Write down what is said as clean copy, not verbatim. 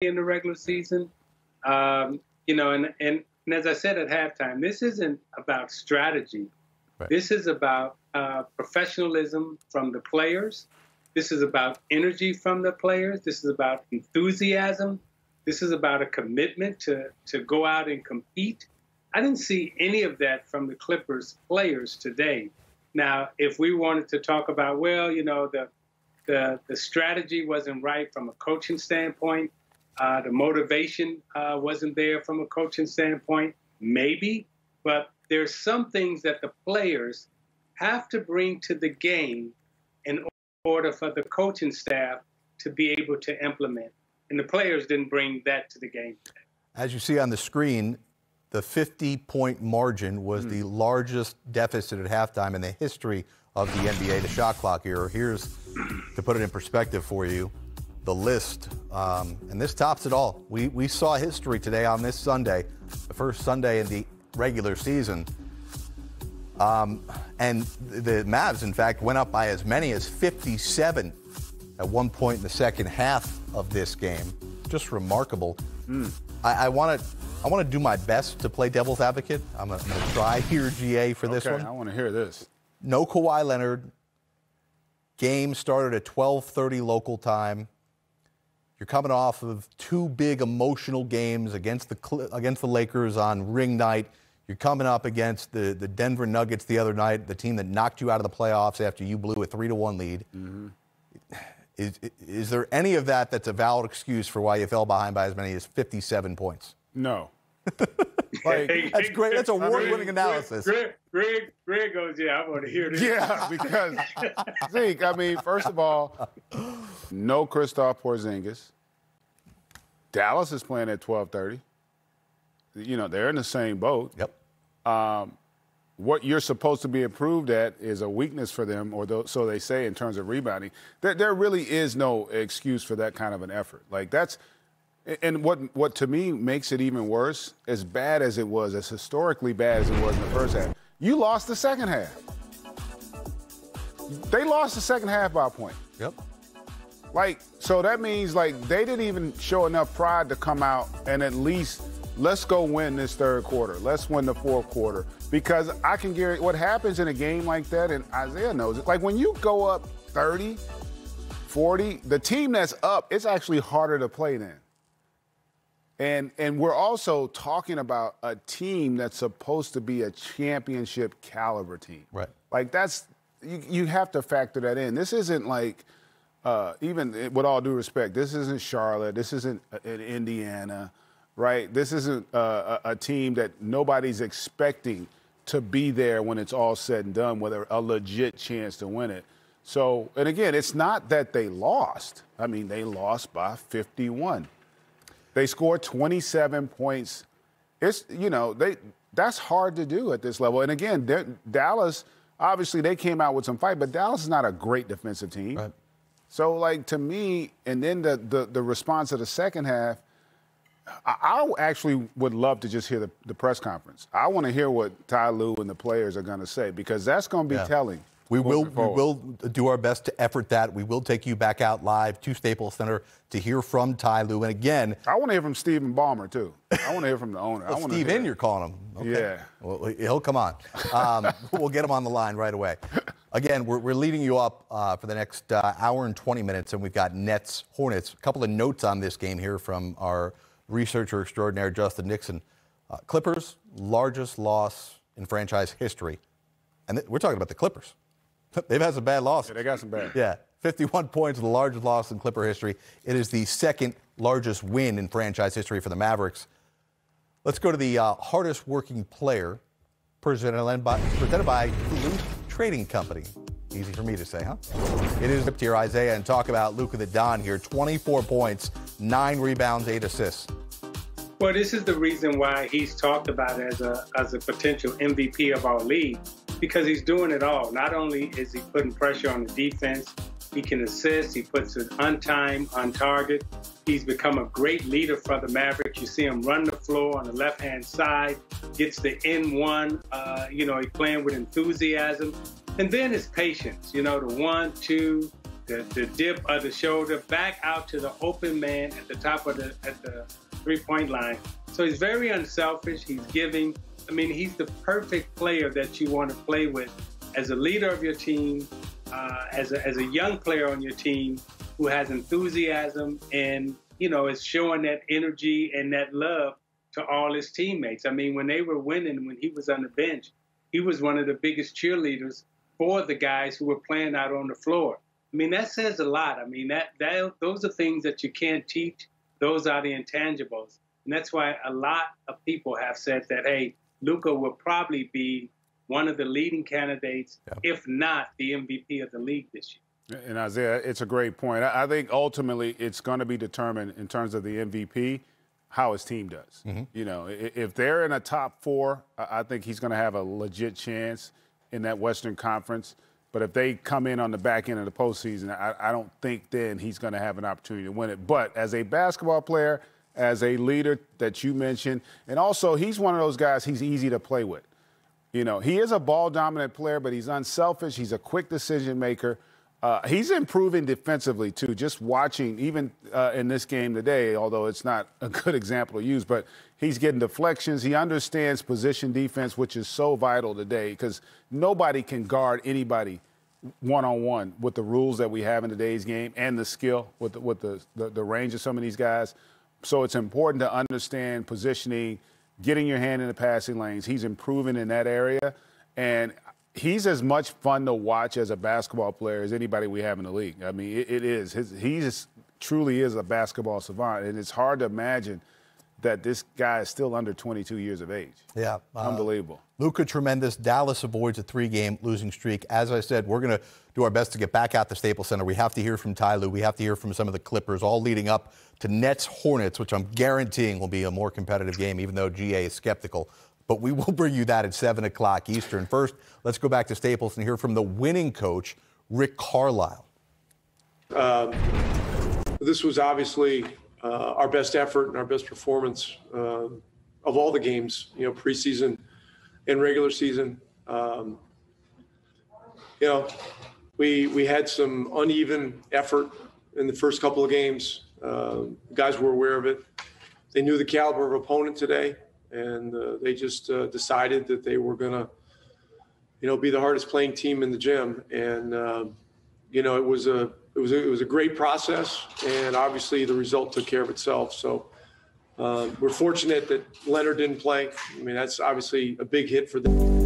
in the regular season. And as I said at halftime, this isn't about strategy. Right. This is about professionalism from the players. This is about energy from the players. This is about enthusiasm. This is about a commitment to go out and compete. I didn't see any of that from the Clippers players today. Now, if we wanted to talk about, the strategy wasn't right from a coaching standpoint, the motivation wasn't there from a coaching standpoint, maybe. But there's some things that the players have to bring to the game in order for the coaching staff to be able to implement. And the players didn't bring that to the game today. As you see on the screen, the 50-point margin was the largest deficit at halftime in the history of the NBA, the shot clock era. Here's, to put it in perspective for you, the list. And this tops it all. We saw history today on this Sunday, the first Sunday in the regular season. And the Mavs, in fact, went up by as many as 57 at one point in the second half of this game. Just remarkable. I want to do my best to play devil's advocate. I'm going to try here, GA, for this one. I want to hear this. No Kawhi Leonard. Game started at 12:30 local time. You're coming off of two big emotional games against the Lakers on ring night. You're coming up against the Denver Nuggets the other night, the team that knocked you out of the playoffs after you blew a 3-1 lead. Is there any of that that's a valid excuse for why you fell behind by as many as 57 points? No. That's great. That's award-winning analysis. Greg goes, yeah, I want to hear this. Yeah, because, Zeke, first of all, no Kristaps Porzingis. Dallas is playing at 12:30. They're in the same boat. Yep. What you're supposed to be improved at is a weakness for them, or so they say in terms of rebounding. There really is no excuse for that kind of an effort. And what to me makes it even worse, as bad as it was, as historically bad as it was in the first half, you lost the second half. They lost the second half by a point. Yep. So that means they didn't even show enough pride to come out and at least let's go win this third quarter. Let's win the fourth quarter. Because I can guarantee what happens in a game like that, and Isaiah knows it, when you go up 30, 40, the team that's up, it's actually harder to play then. And we're also talking about a team that's supposed to be a championship caliber team. Right. You have to factor that in. This isn't even with all due respect, this isn't Charlotte. This isn't Indiana, right? This isn't a team that nobody's expecting to be there when it's all said and done with a legit chance to win it. So, and again, it's not that they lost. They lost by 51. They scored 27 points. It's, that's hard to do at this level. And again, Dallas, obviously they came out with some fight, but Dallas is not a great defensive team. Right. So, to me, and then the response of the second half, I actually would love to just hear the press conference. I want to hear what Ty Lue and the players are going to say, because that's going to be telling. We will do our best to effort that. We will take you back out live to Staples Center to hear from Ty Lue. And again, I want to hear from Stephen Ballmer, too. I want to hear from the owner. Steve In, you're calling him. Okay. Yeah. Well, he'll come on. We'll get him on the line right away. Again, we're leading you up for the next hour and 20 minutes, and we've got Nets, Hornets. A couple of notes on this game here from our researcher extraordinaire, Justin Nixon. Clippers, largest loss in franchise history. And we're talking about the Clippers. They've had some bad losses. Yeah, they got some bad. Yeah, 51 points, the largest loss in Clipper history. It is the second largest win in franchise history for the Mavericks. Let's go to the hardest working player, presented by Duluth Trading Company. Easy for me to say, huh? It is up here, Isaiah, and talk about Luka the Don here. 24 points, 9 rebounds, 8 assists. Well, this is the reason why he's talked about as a potential MVP of our league, because he's doing it all. Not only is he putting pressure on the defense, he can assist, he puts it on time, on target. He's become a great leader for the Mavericks. You see him run the floor on the left-hand side, gets the N1, he's playing with enthusiasm. And then his patience, the 1, 2, the dip of the shoulder back out to the open man at the top of the three-point line. So he's very unselfish. He's giving. I mean, he's the perfect player that you want to play with as a leader of your team, as a young player on your team who has enthusiasm and, you know, is showing that energy and that love to all his teammates. I mean, when they were winning, when he was on the bench, he was one of the biggest cheerleaders for the guys who were playing out on the floor. I mean, that says a lot. I mean, those are things that you can't teach. Those are the intangibles. And that's why a lot of people have said that, hey, Luka will probably be one of the leading candidates, if not the MVP of the league this year. And Isaiah, it's a great point. I think ultimately it's going to be determined in terms of the MVP how his team does. Mm-hmm. You know, if they're in a top 4, I think he's going to have a legit chance in that Western Conference. But if they come in on the back end of the postseason, I don't think then he's going to have an opportunity to win it. But as a basketball player, as a leader that you mentioned, and also he's one of those guys, he's easy to play with. You know, he is a ball-dominant player, but he's unselfish. He's a quick decision maker. He's improving defensively, too, just watching, even in this game today, although it's not a good example to use, but he's getting deflections. He understands position defense, which is so vital today because nobody can guard anybody one-on-one with the rules that we have in today's game and the skill with the range of some of these guys. So it's important to understand positioning, getting your hand in the passing lanes. He's improving in that area, and he's as much fun to watch as a basketball player as anybody we have in the league. I mean, it is. He truly is a basketball savant, and it's hard to imagine that this guy is still under 22 years of age. Yeah. Unbelievable. Luka, tremendous. Dallas avoids a 3-game losing streak. As I said, we're going to do our best to get back out the Staples Center. We have to hear from Ty Lue. We have to hear from some of the Clippers, all leading up to Nets-Hornets, which I'm guaranteeing will be a more competitive game, even though GA is skeptical. But we will bring you that at 7 o'clock Eastern. First, let's go back to Staples and hear from the winning coach, Rick Carlisle. This was obviously our best effort and our best performance of all the games, you know, preseason and regular season. You know, we had some uneven effort in the first couple of games. Guys were aware of it. They knew the caliber of opponent today. And they just decided that they were going to, you know, be the hardest playing team in the gym. And, you know, it was a great process. And obviously the result took care of itself. So we're fortunate that Leonard didn't play. I mean, that's obviously a big hit for them.